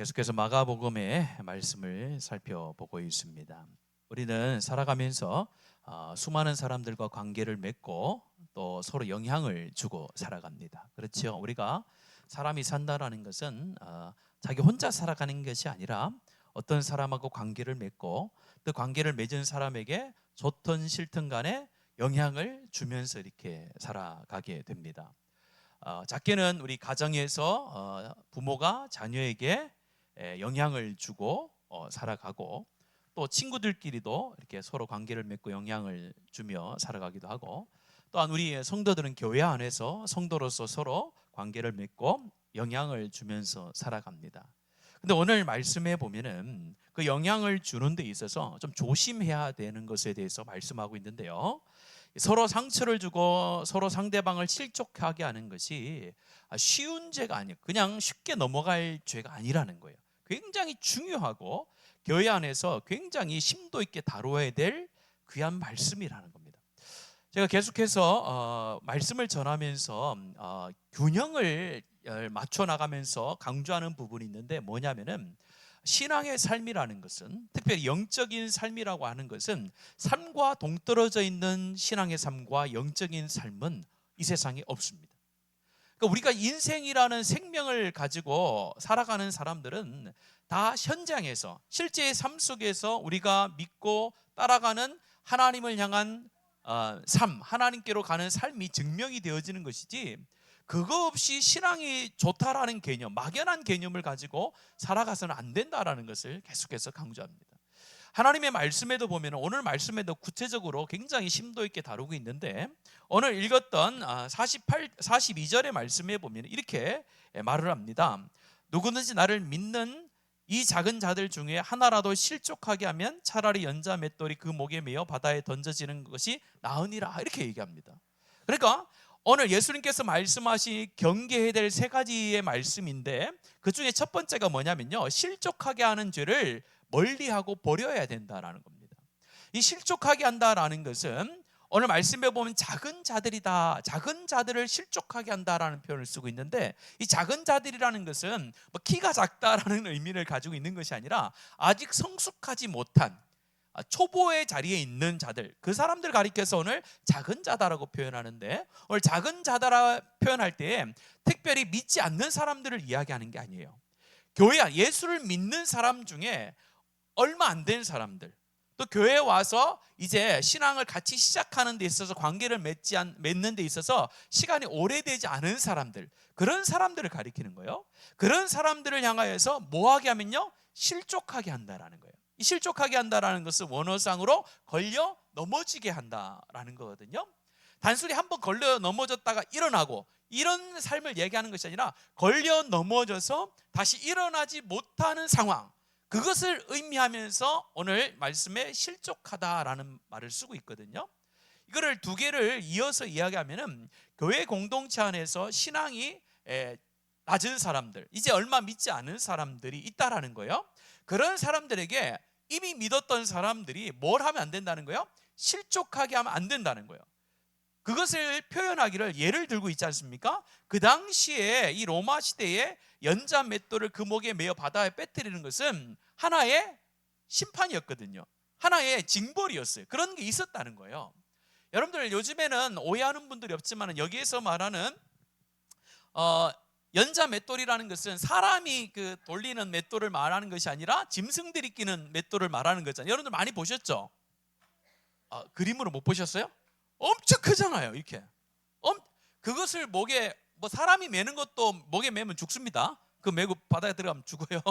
계속해서 마가복음의 말씀을 살펴보고 있습니다. 우리는 살아가면서 수많은 사람들과 관계를 맺고 또 서로 영향을 주고 살아갑니다. 그렇죠? 우리가 사람이 산다라는 것은 자기 혼자 살아가는 것이 아니라 어떤 사람하고 관계를 맺고 그 관계를 맺은 사람에게 좋든 싫든 간에 영향을 주면서 이렇게 살아가게 됩니다. 작게는 우리 가정에서 부모가 자녀에게 영향을 주고 살아가고, 또 친구들끼리도 이렇게 서로 관계를 맺고 영향을 주며 살아가기도 하고, 또한 우리 성도들은 교회 안에서 성도로서 서로 관계를 맺고 영향을 주면서 살아갑니다. 근데 오늘 말씀에 보면은 그 영향을 주는 데 있어서 좀 조심해야 되는 것에 대해서 말씀하고 있는데요. 서로 상처를 주고 서로 상대방을 실족하게 하는 것이 쉬운 죄가 아니에요. 그냥 쉽게 넘어갈 죄가 아니라는 거예요. 굉장히 중요하고 교회 안에서 굉장히 심도 있게 다루어야 될 귀한 말씀이라는 겁니다. 제가 계속해서 말씀을 전하면서 균형을 맞춰 나가면서 강조하는 부분이 있는데, 뭐냐면은 신앙의 삶이라는 것은, 특별히 영적인 삶이라고 하는 것은, 삶과 동떨어져 있는 신앙의 삶과 영적인 삶은 이 세상에 없습니다. 그러니까 우리가 인생이라는 생명을 가지고 살아가는 사람들은 다 현장에서, 실제의 삶 속에서 우리가 믿고 따라가는 하나님을 향한 삶, 하나님께로 가는 삶이 증명이 되어지는 것이지, 그거 없이 신앙이 좋다라는 개념, 막연한 개념을 가지고 살아가서는 안 된다라는 것을 계속해서 강조합니다. 하나님의 말씀에도 보면, 오늘 말씀에도 구체적으로 굉장히 심도 있게 다루고 있는데, 오늘 읽었던 42절의 말씀에 보면 이렇게 말을 합니다. 누구든지 나를 믿는 이 작은 자들 중에 하나라도 실족하게 하면 차라리 연자 맷돌이 그 목에 매어 바다에 던져지는 것이 나으니라, 이렇게 얘기합니다. 그러니까 오늘 예수님께서 말씀하신 경계해야 될 세 가지의 말씀인데, 그 중에 첫 번째가 뭐냐면요, 실족하게 하는 죄를 멀리하고 버려야 된다라는 겁니다. 이 실족하게 한다라는 것은 오늘 말씀에 보면 작은 자들이다, 작은 자들을 실족하게 한다라는 표현을 쓰고 있는데, 이 작은 자들이라는 것은 뭐 키가 작다라는 의미를 가지고 있는 것이 아니라 아직 성숙하지 못한 초보의 자리에 있는 자들, 그 사람들 가리켜서 오늘 작은 자다라고 표현하는데, 오늘 작은 자다라 표현할 때 특별히 믿지 않는 사람들을 이야기하는 게 아니에요. 교회 예수를 믿는 사람 중에 얼마 안 된 사람들, 또 교회에 와서 이제 신앙을 같이 시작하는 데 있어서 관계를 맺는 데 있어서 시간이 오래되지 않은 사람들, 그런 사람들을 가리키는 거예요. 그런 사람들을 향하여서 뭐하게 하면요, 실족하게 한다라는 거예요. 이 실족하게 한다라는 것은 원어상으로 걸려 넘어지게 한다라는 거거든요. 단순히 한번 걸려 넘어졌다가 일어나고 이런 삶을 얘기하는 것이 아니라, 걸려 넘어져서 다시 일어나지 못하는 상황, 그것을 의미하면서 오늘 말씀에 실족하다라는 말을 쓰고 있거든요. 이거를 두 개를 이어서 이야기하면은, 교회 공동체 안에서 신앙이 낮은 사람들, 이제 얼마 믿지 않은 사람들이 있다라는 거예요. 그런 사람들에게 이미 믿었던 사람들이 뭘 하면 안 된다는 거예요? 실족하게 하면 안 된다는 거예요. 그것을 표현하기를 예를 들고 있지 않습니까? 그 당시에 이 로마 시대에 연자 맷돌을 그 목에 매어 바다에 빠뜨리는 것은 하나의 심판이었거든요. 하나의 징벌이었어요. 그런 게 있었다는 거예요. 여러분들, 요즘에는 오해하는 분들이 없지만 여기에서 말하는 연자 맷돌이라는 것은 사람이 그 돌리는 맷돌을 말하는 것이 아니라 짐승들이 끼는 맷돌을 말하는 거잖아요. 여러분들 많이 보셨죠? 그림으로 못 보셨어요? 엄청 크잖아요. 이렇게 그것을 목에, 뭐 사람이 매는 것도 목에 매면 죽습니다. 그 매고 바다에 들어가면 죽어요.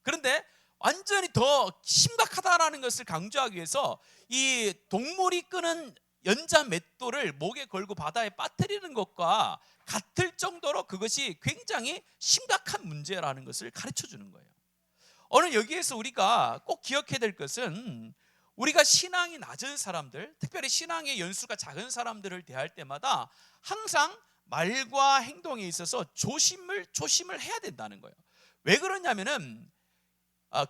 그런데 완전히 더 심각하다라는 것을 강조하기 위해서 이 동물이 끄는 연자 맷돌을 목에 걸고 바다에 빠뜨리는 것과 같을 정도로 그것이 굉장히 심각한 문제라는 것을 가르쳐 주는 거예요. 오늘 여기에서 우리가 꼭 기억해야 될 것은, 우리가 신앙이 낮은 사람들, 특별히 신앙의 연수가 작은 사람들을 대할 때마다 항상 말과 행동에 있어서 조심을 해야 된다는 거예요. 왜 그러냐면은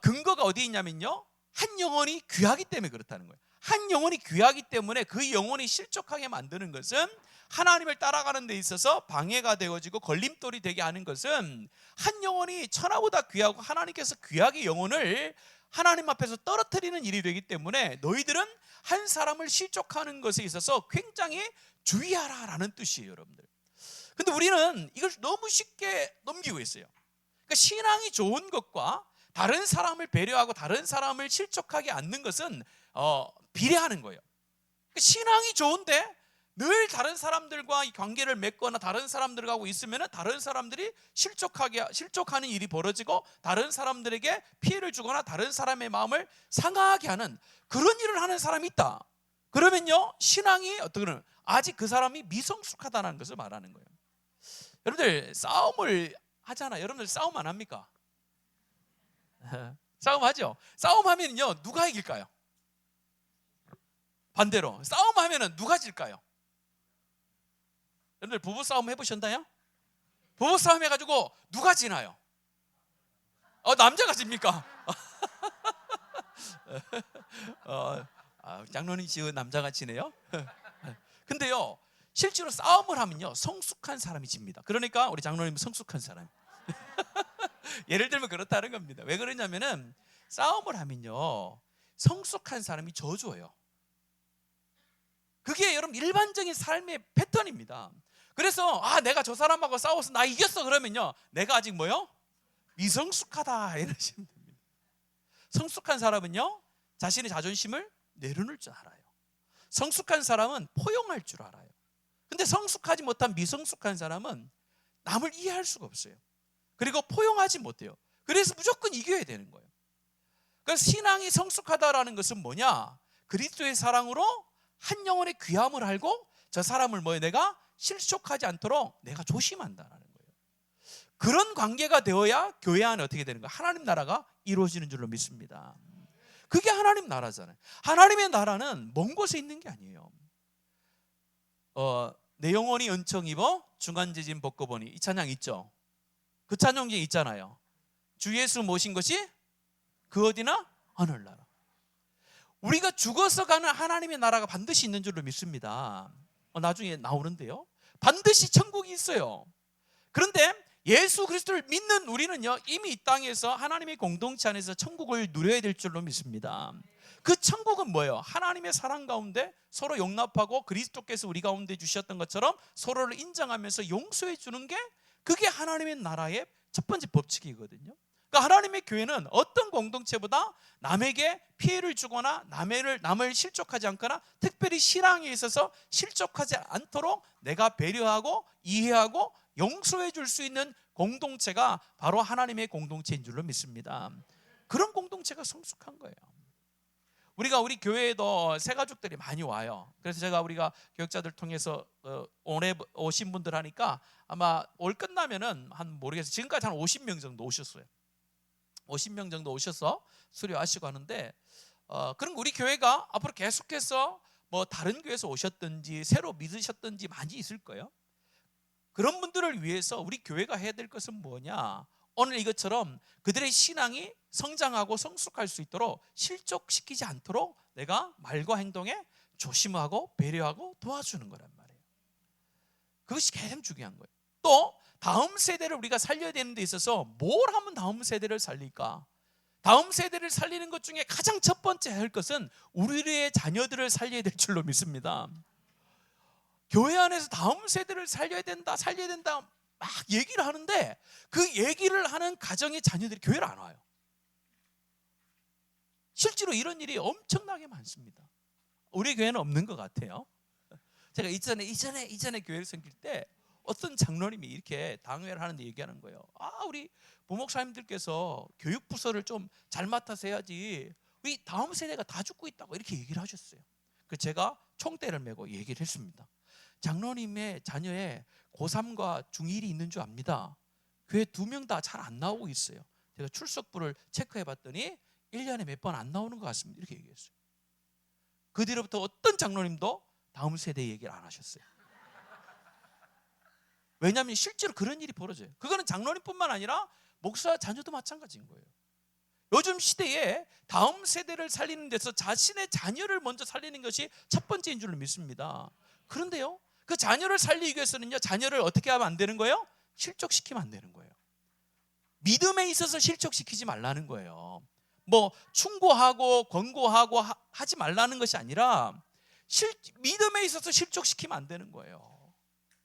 근거가 어디 있냐면요, 한 영혼이 귀하기 때문에 그렇다는 거예요. 한 영혼이 귀하기 때문에 그 영혼이 실족하게 만드는 것은, 하나님을 따라가는 데 있어서 방해가 되어지고 걸림돌이 되게 하는 것은, 한 영혼이 천하보다 귀하고 하나님께서 귀하게 영혼을 하나님 앞에서 떨어뜨리는 일이 되기 때문에 너희들은 한 사람을 실족하는 것에 있어서 굉장히 주의하라라는 뜻이에요, 여러분들. 근데 우리는 이걸 너무 쉽게 넘기고 있어요. 그러니까 신앙이 좋은 것과 다른 사람을 배려하고 다른 사람을 실족하게 않는 것은 비례하는 거예요. 그러니까 신앙이 좋은데 늘 다른 사람들과 관계를 맺거나 다른 사람들과 하고 있으면 다른 사람들이 실족하는 일이 벌어지고 다른 사람들에게 피해를 주거나 다른 사람의 마음을 상하게 하는 그런 일을 하는 사람이 있다. 그러면요, 신앙이 어떻게는 아직 그 사람이 미성숙하다는 것을 말하는 거예요. 여러분들 싸움을 하잖아요. 여러분들 싸움 안 합니까? 싸움하죠. 싸움하면요, 누가 이길까요? 반대로 싸움하면은 누가 질까요? 여러분들 부부 싸움 해보셨나요? 부부 싸움 해가지고 누가 지나요? 남자가 집니까? 장로님 지은 남자가 지네요. 근데요, 실제로 싸움을 하면요, 성숙한 사람이 집니다. 그러니까 우리 장로님은 성숙한 사람. 예를 들면 그렇다는 겁니다. 왜 그러냐면은 싸움을 하면요, 성숙한 사람이 져줘요. 그게 여러분 일반적인 삶의 패턴입니다. 그래서 내가 저 사람하고 싸워서 나 이겼어 그러면요, 내가 아직 뭐요? 미성숙하다 이러시면 됩니다. 성숙한 사람은요, 자신의 자존심을 내려놓을 줄 알아요. 성숙한 사람은 포용할 줄 알아요. 근데 성숙하지 못한 미성숙한 사람은 남을 이해할 수가 없어요. 그리고 포용하지 못해요. 그래서 무조건 이겨야 되는 거예요. 그래서 신앙이 성숙하다라는 것은 뭐냐? 그리스도의 사랑으로 한 영혼의 귀함을 알고 저 사람을 내가 실족하지 않도록 내가 조심한다라는 거예요. 그런 관계가 되어야 교회 안에 어떻게 되는 거예요? 하나님 나라가 이루어지는 줄로 믿습니다. 그게 하나님 나라잖아요. 하나님의 나라는 먼 곳에 있는 게 아니에요. 내 영혼이 은총 입어 중간지진 벗고 보니, 이 찬양 있죠? 그 찬양이 있잖아요. 주 예수 모신 것이 그 어디나 하늘나라. 우리가 죽어서 가는 하나님의 나라가 반드시 있는 줄로 믿습니다. 나중에 나오는데요, 반드시 천국이 있어요. 그런데 예수 그리스도를 믿는 우리는요, 이미 이 땅에서 하나님의 공동체 안에서 천국을 누려야 될 줄로 믿습니다. 그 천국은 뭐예요? 하나님의 사랑 가운데 서로 용납하고 그리스도께서 우리 가운데 주셨던 것처럼 서로를 인정하면서 용서해 주는 게, 그게 하나님의 나라의 첫 번째 법칙이거든요. 그러니까 하나님의 교회는 어떤 공동체보다 남에게 피해를 주거나 남을 실족하지 않거나, 특별히 신앙에 있어서 실족하지 않도록 내가 배려하고 이해하고 용서해 줄 수 있는 공동체가 바로 하나님의 공동체인 줄로 믿습니다. 그런 공동체가 성숙한 거예요. 우리 교회에도 새 가족들이 많이 와요. 그래서 우리가 교육자들 통해서 올해 오신 분들 하니까 아마 올 끝나면은 모르겠어요. 지금까지 한 50명 정도 오셨어요. 50명 정도 오셔서 수료하시고 하는데, 그럼 우리 교회가 앞으로 계속해서 다른 교회에서 오셨든지 새로 믿으셨든지 많이 있을 거예요. 그런 분들을 위해서 우리 교회가 해야 될 것은 뭐냐? 오늘 이것처럼 그들의 신앙이 성장하고 성숙할 수 있도록, 실족시키지 않도록 내가 말과 행동에 조심하고 배려하고 도와주는 거란 말이에요. 그것이 가장 중요한 거예요. 또 다음 세대를 우리가 살려야 되는 데 있어서 뭘 하면 다음 세대를 살릴까? 다음 세대를 살리는 것 중에 가장 첫 번째 할 것은 우리의 자녀들을 살려야 될 줄로 믿습니다. 교회 안에서 다음 세대를 살려야 된다 막 얘기를 하는데, 그 얘기를 하는 가정의 자녀들이 교회를 안 와요. 실제로 이런 일이 엄청나게 많습니다. 우리 교회는 없는 것 같아요. 제가 이전에 교회를 섬길 때 어떤 장로님이 이렇게 당회를 하는데 얘기하는 거예요. 우리 부목사님들께서 교육 부서를 좀 잘 맡아서 해야지 우리 다음 세대가 다 죽고 있다고 이렇게 얘기를 하셨어요. 그래서 제가 총대를 메고 얘기를 했습니다. 장로님의 자녀에 고3과 중1이 있는 줄 압니다. 교회 2명 다 잘 안 나오고 있어요. 제가 출석부를 체크해 봤더니 1년에 몇 번 안 나오는 것 같습니다. 이렇게 얘기했어요. 그 뒤로부터 어떤 장로님도 다음 세대 얘기를 안 하셨어요. 왜냐하면 실제로 그런 일이 벌어져요. 그거는 장로님뿐만 아니라 목사 자녀도 마찬가지인 거예요. 요즘 시대에 다음 세대를 살리는 데서 자신의 자녀를 먼저 살리는 것이 첫 번째인 줄 믿습니다. 그런데요, 그 자녀를 살리기 위해서는요, 자녀를 어떻게 하면 안 되는 거예요? 실족시키면 안 되는 거예요. 믿음에 있어서 실족시키지 말라는 거예요. 뭐 충고하고 권고하고 하지 말라는 것이 아니라 믿음에 있어서 실족시키면 안 되는 거예요.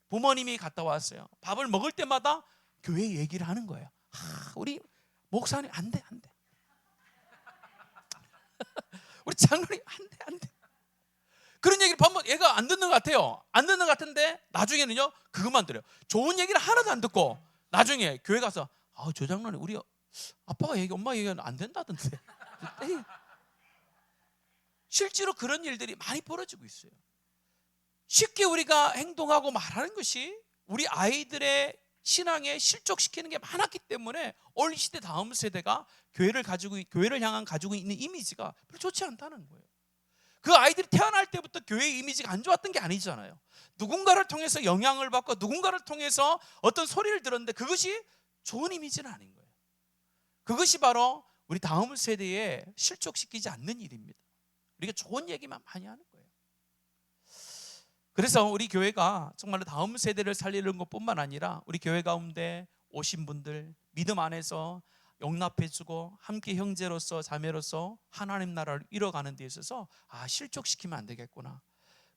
부모님이 갔다 왔어요. 밥을 먹을 때마다 교회 얘기를 하는 거예요. 우리 목사님 안 돼. 우리 장로님 안 돼. 그런 얘기를 보면 얘가 안 듣는 것 같아요. 안 듣는 것 같은데 나중에는요, 그것만 들어요. 좋은 얘기를 하나도 안 듣고 나중에 교회 가서 저 장로님 우리 아빠가 엄마 얘기는 안 된다던데. 실제로 그런 일들이 많이 벌어지고 있어요. 쉽게 우리가 행동하고 말하는 것이 우리 아이들의 신앙에 실족시키는 게 많았기 때문에 올 시대 다음 세대가 교회를 향한 가지고 있는 이미지가 별로 좋지 않다는 거예요. 그 아이들이 태어날 때부터 교회의 이미지가 안 좋았던 게 아니잖아요. 누군가를 통해서 영향을 받고 누군가를 통해서 어떤 소리를 들었는데 그것이 좋은 이미지는 아닌 거예요. 그것이 바로 우리 다음 세대에 실족시키지 않는 일입니다. 우리가 좋은 얘기만 많이 하는 거예요. 그래서 우리 교회가 정말로 다음 세대를 살리는 것뿐만 아니라 우리 교회 가운데 오신 분들 믿음 안에서 용납해주고 함께 형제로서 자매로서 하나님 나라를 이뤄가는 데 있어서 실족시키면 안 되겠구나.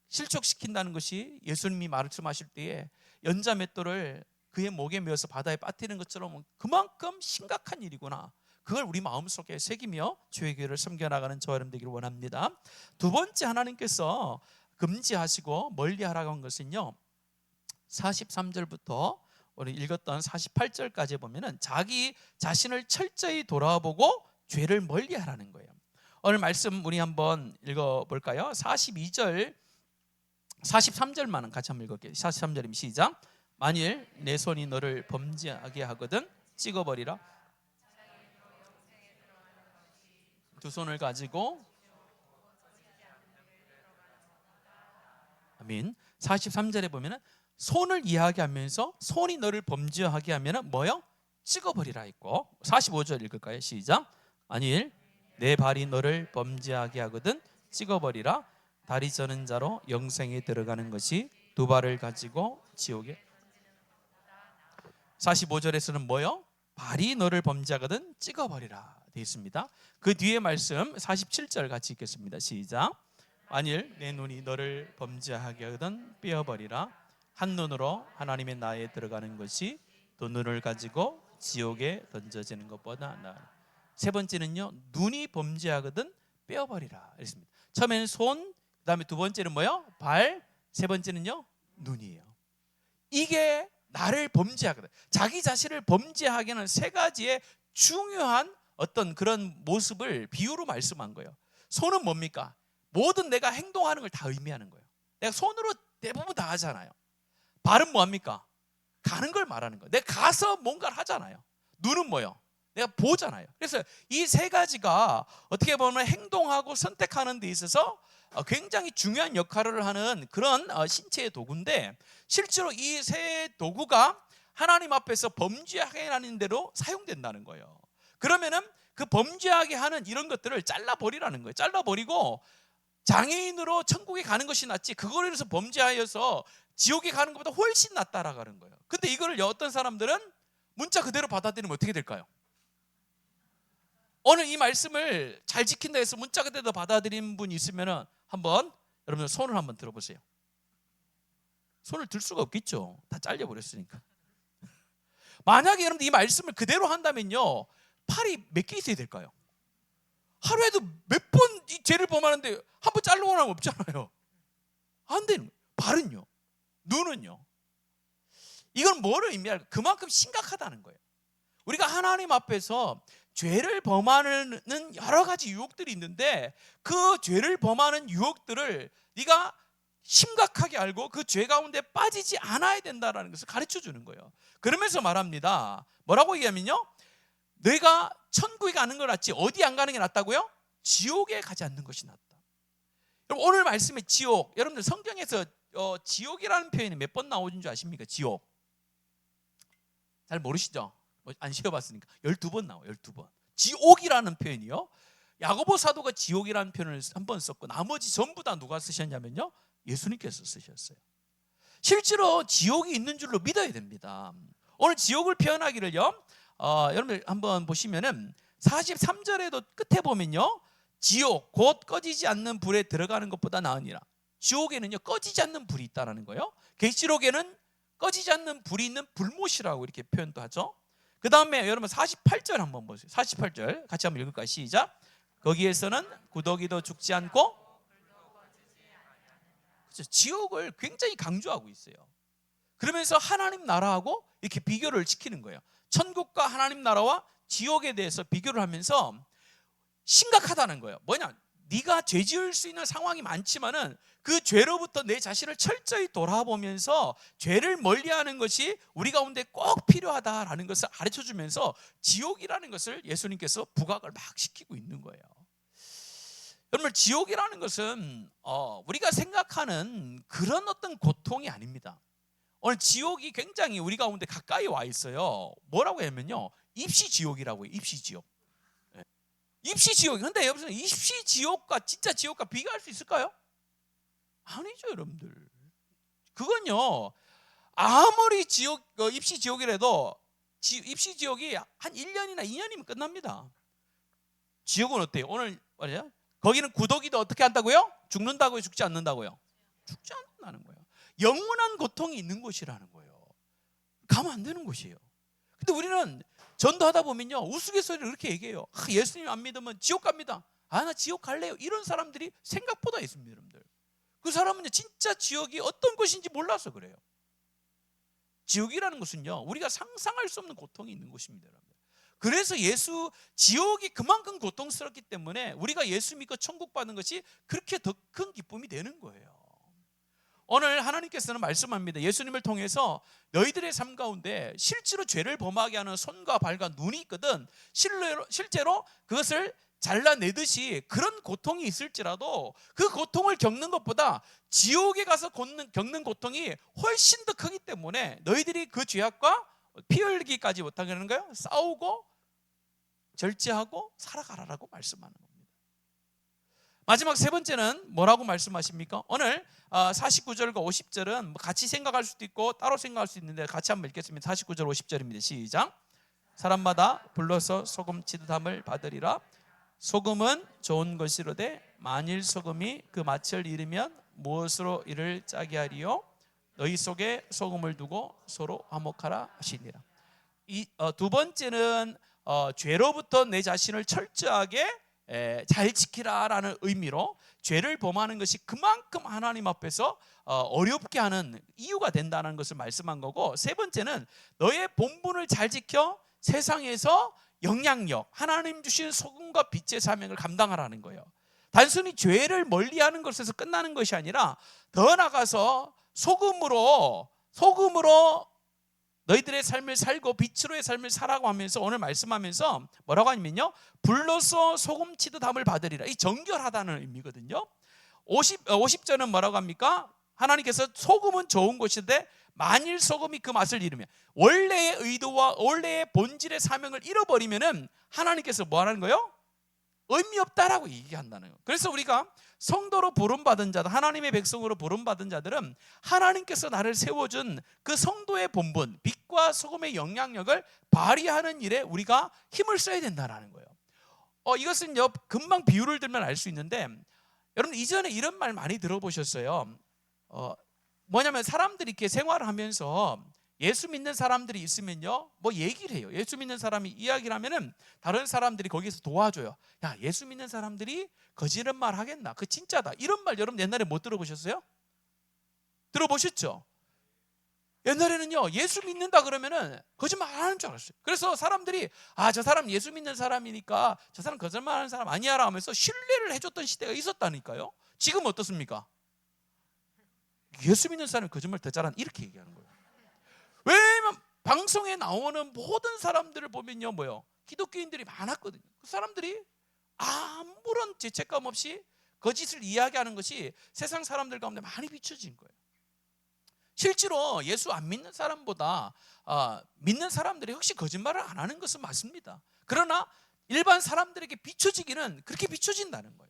실족시킨다는 것이 예수님이 말씀하실 때에 연자맷돌을 그의 목에 메어서 바다에 빠뜨리는 것처럼 그만큼 심각한 일이구나. 그걸 우리 마음속에 새기며 주의 교회를 섬겨나가는 저와 여러분 되기를 원합니다. 두 번째, 하나님께서 금지하시고 멀리하라고 한 것은요, 43절부터 우리 읽었던 48절까지 보면은 자기 자신을 철저히 돌아보고 죄를 멀리하라는 거예요. 오늘 말씀 우리 한번 읽어볼까요? 42절 43절만은 같이 한번 읽을게요. 43절입니다. 시작. 만일 내 손이 너를 범죄하게 하거든 찍어버리라. 두 손을 가지고 아멘. 43절에 보면은 손을 이야기하면서 손이 너를 범죄하게 하면은 뭐요? 찍어버리라 있고 45절 읽을까요? 시작. 만일 내 발이 너를 범죄하게 하거든 찍어버리라. 다리 저는 자로 영생에 들어가는 것이 두 발을 가지고 지옥에. 45절에서는 뭐요? 발이 너를 범죄하거든 찍어버리라 되어 있습니다. 그 뒤에 말씀 47절 같이 읽겠습니다. 시작. 만일 내 눈이 너를 범죄하게 하거든 빼어버리라. 한 눈으로 하나님의 나라에 들어가는 것이 두 눈을 가지고 지옥에 던져지는 것보다 나아. 세 번째는요, 눈이 범죄하거든 빼어버리라 그랬습니다. 처음에는 손, 그 다음에 두 번째는 뭐요? 발, 세 번째는요 눈이에요. 이게 나를 범죄하거든, 자기 자신을 범죄하게 하는 세 가지의 중요한 어떤 그런 모습을 비유로 말씀한 거예요. 손은 뭡니까? 모든 내가 행동하는 걸 다 의미하는 거예요. 내가 손으로 대부분 다 하잖아요. 발은 뭐합니까? 가는 걸 말하는 거예요. 내가 가서 뭔가를 하잖아요. 눈은 뭐예요? 내가 보잖아요. 그래서 이 세 가지가 어떻게 보면 행동하고 선택하는 데 있어서 굉장히 중요한 역할을 하는 그런 신체의 도구인데, 실제로 이 세 도구가 하나님 앞에서 범죄하게 하는 대로 사용된다는 거예요. 그러면은 그 범죄하게 하는 이런 것들을 잘라버리라는 거예요. 잘라버리고 장애인으로 천국에 가는 것이 낫지 그거로 인해서 범죄하여서 지옥에 가는 것보다 훨씬 낫다라고 하는 거예요. 근데 이거를 어떤 사람들은 문자 그대로 받아들이면 어떻게 될까요? 오늘 이 말씀을 잘 지킨다 해서 문자 그대로 받아들이는 분이 있으면 한번 여러분 손을 한번 들어보세요. 손을 들 수가 없겠죠. 다 잘려버렸으니까. 만약에 여러분들 이 말씀을 그대로 한다면요, 팔이 몇 개 있어야 될까요? 하루에도 몇 번 이 죄를 범하는데 한 번 자르고 나면 없잖아요. 안 되는 거예요. 발은요, 눈은요. 이건 뭐를 의미할까? 그만큼 심각하다는 거예요. 우리가 하나님 앞에서 죄를 범하는 여러 가지 유혹들이 있는데 그 죄를 범하는 유혹들을 네가 심각하게 알고 그 죄 가운데 빠지지 않아야 된다는 것을 가르쳐 주는 거예요. 그러면서 말합니다. 뭐라고 얘기하면요, 내가 천국에 가는 걸 낫지 어디 안 가는 게 낫다고요? 지옥에 가지 않는 것이 낫다. 여러분, 오늘 말씀의 지옥, 여러분들 성경에서 지옥이라는 표현이 몇 번 나오는 줄 아십니까? 지옥 잘 모르시죠? 안 쉬어봤으니까 12번 나와요. 12번. 지옥이라는 표현이요, 야고보 사도가 지옥이라는 표현을 한 번 썼고 나머지 전부 다 누가 쓰셨냐면요, 예수님께서 쓰셨어요. 실제로 지옥이 있는 줄로 믿어야 됩니다. 오늘 지옥을 표현하기를요, 여러분들 한번 보시면은 43절에도 끝에 보면요, 지옥 곧 꺼지지 않는 불에 들어가는 것보다 나으니라. 지옥에는요 꺼지지 않는 불이 있다라는 거예요. 계시록에는 꺼지지 않는 불이 있는 불못이라고 이렇게 표현도 하죠. 그 다음에 여러분 48절 한번 보세요. 48절 같이 한번 읽을까요? 시작. 거기에서는 구더기도 죽지 않고, 그렇죠? 지옥을 굉장히 강조하고 있어요. 그러면서 하나님 나라하고 이렇게 비교를 시키는 거예요. 천국과 하나님 나라와 지옥에 대해서 비교를 하면서 심각하다는 거예요. 뭐냐, 네가 죄 지을 수 있는 상황이 많지만은 그 죄로부터 내 자신을 철저히 돌아보면서 죄를 멀리하는 것이 우리 가운데 꼭 필요하다라는 것을 가르쳐주면서 지옥이라는 것을 예수님께서 부각을 막 시키고 있는 거예요. 여러분, 지옥이라는 것은 우리가 생각하는 그런 어떤 고통이 아닙니다. 오늘 지옥이 굉장히 우리 가운데 가까이 와 있어요. 뭐라고 하면요, 입시지옥이라고 해요. 입시지옥. 입시지옥. 근데 여러분, 입시지옥과 진짜 지옥과 비교할 수 있을까요? 아니죠, 여러분들. 그건요, 아무리 입시지옥이라도 입시지옥이 한 1년이나 2년이면 끝납니다. 지옥은 어때요? 오늘 말이야, 거기는 구더기도 어떻게 한다고요? 죽는다고요? 죽지 않는다고요? 죽지 않는다는 거예요. 영원한 고통이 있는 곳이라는 거예요. 가면 안 되는 곳이에요. 근데 우리는 전도하다 보면요, 우스갯소리를 그렇게 얘기해요. 예수님 안 믿으면 지옥 갑니다. 나 지옥 갈래요. 이런 사람들이 생각보다 있습니다, 여러분들. 그 사람은 진짜 지옥이 어떤 곳인지 몰라서 그래요. 지옥이라는 것은요, 우리가 상상할 수 없는 고통이 있는 곳입니다, 여러분들. 그래서 지옥이 그만큼 고통스럽기 때문에 우리가 예수 믿고 천국 받는 것이 그렇게 더 큰 기쁨이 되는 거예요. 오늘 하나님께서는 말씀합니다. 예수님을 통해서 너희들의 삶 가운데 실제로 죄를 범하게 하는 손과 발과 눈이 있거든, 실제로 그것을 잘라내듯이 그런 고통이 있을지라도 그 고통을 겪는 것보다 지옥에 가서 겪는 고통이 훨씬 더 크기 때문에 너희들이 그 죄악과 피 흘리기까지 못하게 하는 거예요. 싸우고 절제하고 살아가라라고 말씀하는 겁니다. 마지막 세 번째는 뭐라고 말씀하십니까? 오늘 49절과 50절은 같이 생각할 수도 있고 따로 생각할 수 있는데 같이 한번 읽겠습니다. 49절 50절입니다. 시작. 사람마다 불러서 소금 치듯함을 받으리라. 소금은 좋은 것이로되 만일 소금이 그 맛을 잃으면 무엇으로 이를 짜게 하리요? 너희 속에 소금을 두고 서로 화목하라 하시니라. 두 번째는 죄로부터 내 자신을 철저하게 잘 지키라라는 의미로 죄를 범하는 것이 그만큼 하나님 앞에서 어렵게 하는 이유가 된다는 것을 말씀한 거고, 세 번째는 너의 본분을 잘 지켜 세상에서 영향력, 하나님 주신 소금과 빛의 사명을 감당하라는 거예요. 단순히 죄를 멀리하는 것에서 끝나는 것이 아니라 더 나아가서 소금으로 너희들의 삶을 살고 빛으로의 삶을 살아가고 하면서 오늘 말씀하면서 뭐라고 하냐면요, 불로서 소금 치듯 함을 받으리라. 이 정결하다는 의미거든요. 50절은 뭐라고 합니까? 하나님께서 소금은 좋은 것인데 만일 소금이 그 맛을 잃으면, 원래의 의도와 원래의 본질의 사명을 잃어버리면은 하나님께서 뭐 하는 거예요? 의미 없다라고 얘기한다는 거예요. 그래서 우리가 성도로 부름받은 자들, 하나님의 백성으로 부름받은 자들은 하나님께서 나를 세워준 그 성도의 본분, 빛과 소금의 영향력을 발휘하는 일에 우리가 힘을 써야 된다는 거예요. 이것은 금방 비유를 들면 알 수 있는데, 여러분 이전에 이런 말 많이 들어보셨어요. 뭐냐면 사람들이 이렇게 생활을 하면서 예수 믿는 사람들이 있으면요, 뭐 얘기를 해요. 예수 믿는 사람이 이야기를 하면은 다른 사람들이 거기서 도와줘요. 야, 예수 믿는 사람들이 거짓말 하겠나? 그 진짜다. 이런 말 여러분 옛날에 못 들어보셨어요? 들어보셨죠? 옛날에는요, 예수 믿는다 그러면은 거짓말 안 하는 줄 알았어요. 그래서 사람들이 저 사람 예수 믿는 사람이니까 저 사람 거짓말 하는 사람 아니야라 하면서 신뢰를 해줬던 시대가 있었다니까요. 지금 어떻습니까? 예수 믿는 사람이 거짓말 더 잘하는, 이렇게 얘기하는 거예요. 왜냐면 방송에 나오는 모든 사람들을 보면요, 기독교인들이 많았거든요. 그 사람들이 아무런 죄책감 없이 거짓을 이야기하는 것이 세상 사람들 가운데 많이 비춰진 거예요. 실제로 예수 안 믿는 사람보다 믿는 사람들이 혹시 거짓말을 안 하는 것은 맞습니다. 그러나 일반 사람들에게 비춰지기는 그렇게 비춰진다는 거예요.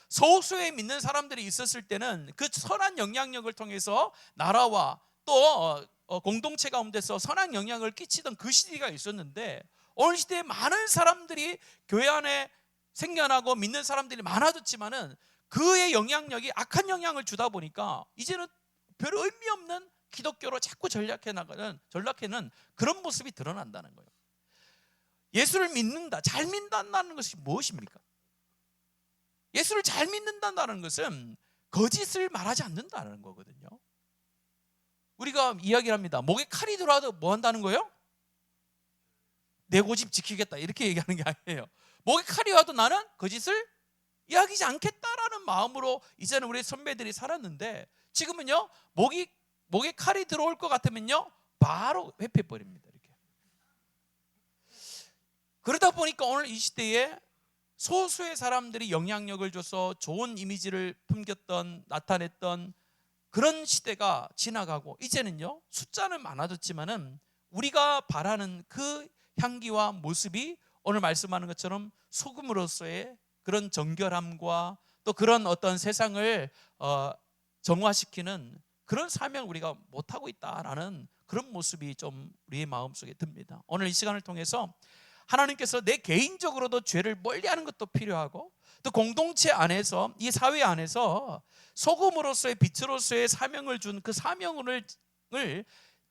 소수의 믿는 사람들이 있었을 때는 그 선한 영향력을 통해서 나라와 또 공동체 가운데서 선한 영향을 끼치던 그 시대가 있었는데, 오늘 시대에 많은 사람들이 교회 안에 생겨나고 믿는 사람들이 많아졌지만은 그의 영향력이 악한 영향을 주다 보니까 이제는 별 의미 없는 기독교로 자꾸 전락해는 그런 모습이 드러난다는 거예요. 예수를 믿는다, 잘 믿는다는 것이 무엇입니까? 예수를 잘 믿는다는 것은 거짓을 말하지 않는다는 거거든요. 우리가 이야기를 합니다. 목에 칼이 들어와도 뭐 한다는 거예요? 내 고집 지키겠다, 이렇게 얘기하는 게 아니에요. 목에 칼이 와도 나는 거짓을 이야기하지 않겠다라는 마음으로 이제는 우리 선배들이 살았는데, 지금은요, 목에 칼이 들어올 것 같으면요 바로 회피해버립니다. 이렇게. 그러다 보니까 오늘 이 시대에 소수의 사람들이 영향력을 줘서 좋은 이미지를 풍겼던, 나타냈던 그런 시대가 지나가고, 이제는요 숫자는 많아졌지만은 우리가 바라는 그 향기와 모습이 오늘 말씀하는 것처럼 소금으로서의 그런 정결함과 또 그런 어떤 세상을 정화시키는 그런 사명을 우리가 못하고 있다라는 그런 모습이 좀 우리의 마음속에 듭니다. 오늘 이 시간을 통해서 하나님께서 내 개인적으로도 죄를 멀리하는 것도 필요하고, 또 공동체 안에서, 이 사회 안에서 소금으로서의, 빛으로서의 사명을 준 그 사명을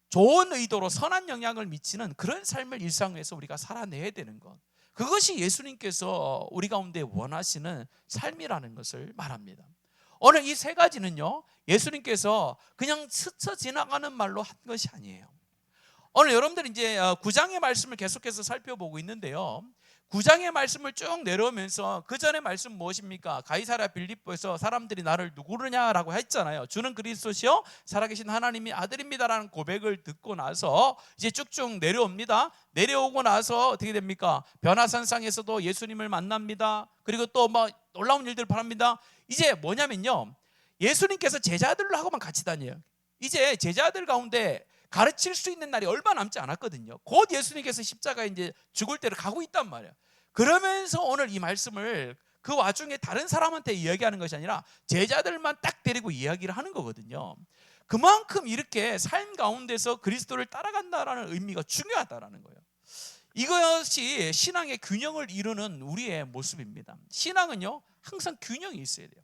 좋은 의도로 선한 영향을 미치는 그런 삶을 일상에서 우리가 살아내야 되는 것, 그것이 예수님께서 우리 가운데 원하시는 삶이라는 것을 말합니다. 오늘 이 세 가지는요 예수님께서 그냥 스쳐 지나가는 말로 한 것이 아니에요. 오늘 여러분들이 이제 9장의 말씀을 계속해서 살펴보고 있는데요, 9장의 말씀을 쭉 내려오면서 그 전에 말씀 무엇입니까? 가이사랴 빌립보에서 사람들이 나를 누구느냐라고 했잖아요. 주는 그리스도시요 살아계신 하나님의 아들입니다라는 고백을 듣고 나서 이제 쭉쭉 내려옵니다. 내려오고 나서 어떻게 됩니까? 변화산상에서도 예수님을 만납니다. 그리고 또 놀라운 일들을 바랍니다. 이제 뭐냐면요, 예수님께서 제자들하고만 같이 다녀요. 이제 제자들 가운데 가르칠 수 있는 날이 얼마 남지 않았거든요. 곧 예수님께서 십자가에 이제 죽을 때를 가고 있단 말이에요. 그러면서 오늘 이 말씀을 그 와중에 다른 사람한테 이야기하는 것이 아니라 제자들만 딱 데리고 이야기를 하는 거거든요. 그만큼 이렇게 삶 가운데서 그리스도를 따라간다라는 의미가 중요하다라는 거예요. 이것이 신앙의 균형을 이루는 우리의 모습입니다. 신앙은요 항상 균형이 있어야 돼요.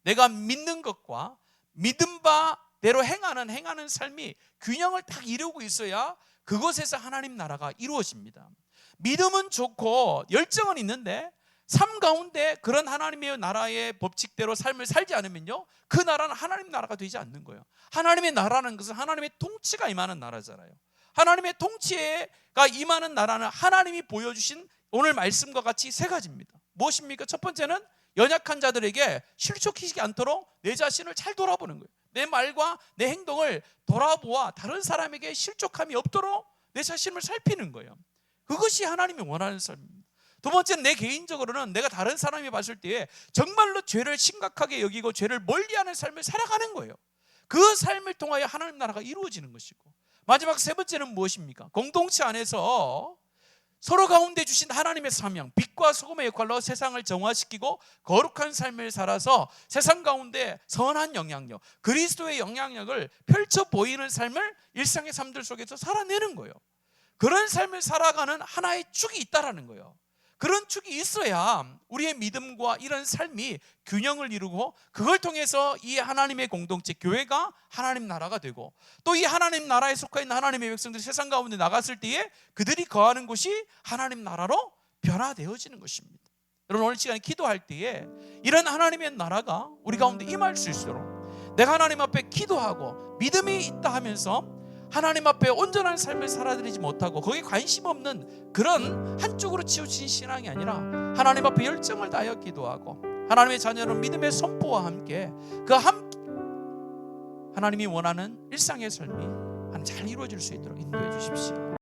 내가 믿는 것과 믿은 바대로 행하는 삶이 균형을 딱 이루고 있어야 그곳에서 하나님 나라가 이루어집니다. 믿음은 좋고 열정은 있는데 삶 가운데 그런 하나님의 나라의 법칙대로 삶을 살지 않으면요 그 나라는 하나님 나라가 되지 않는 거예요. 하나님의 나라는 것은 하나님의 통치가 임하는 나라잖아요. 하나님의 통치가 임하는 나라는 하나님이 보여주신 오늘 말씀과 같이 세 가지입니다. 무엇입니까? 첫 번째는 연약한 자들에게 실족하지 않도록 내 자신을 잘 돌아보는 거예요. 내 말과 내 행동을 돌아보아 다른 사람에게 실족함이 없도록 내 자신을 살피는 거예요. 그것이 하나님이 원하는 삶입니다. 두 번째는 내 개인적으로는 내가 다른 사람이 봤을 때에 정말로 죄를 심각하게 여기고 죄를 멀리하는 삶을 살아가는 거예요. 그 삶을 통하여 하나님 나라가 이루어지는 것이고, 마지막 세 번째는 무엇입니까? 공동체 안에서 서로 가운데 주신 하나님의 사명, 빛과 소금의 역할로 세상을 정화시키고 거룩한 삶을 살아서 세상 가운데 선한 영향력, 그리스도의 영향력을 펼쳐 보이는 삶을 일상의 삶들 속에서 살아내는 거예요. 그런 삶을 살아가는 하나의 축이 있다라는 거예요. 그런 축이 있어야 우리의 믿음과 이런 삶이 균형을 이루고, 그걸 통해서 이 하나님의 공동체, 교회가 하나님 나라가 되고, 또 이 하나님 나라에 속해 있는 하나님의 백성들이 세상 가운데 나갔을 때에 그들이 거하는 곳이 하나님 나라로 변화되어지는 것입니다. 여러분, 오늘 시간에 기도할 때에 이런 하나님의 나라가 우리 가운데 임할 수 있도록 내가 하나님 앞에 기도하고 믿음이 있다 하면서 하나님 앞에 온전한 삶을 살아드리지 못하고 거기에 관심 없는 그런 한쪽으로 치우친 신앙이 아니라 하나님 앞에 열정을 다하여 기도하고 하나님의 자녀는 믿음의 선포와 함께 하나님이 원하는 일상의 삶이 잘 이루어질 수 있도록 인도해 주십시오.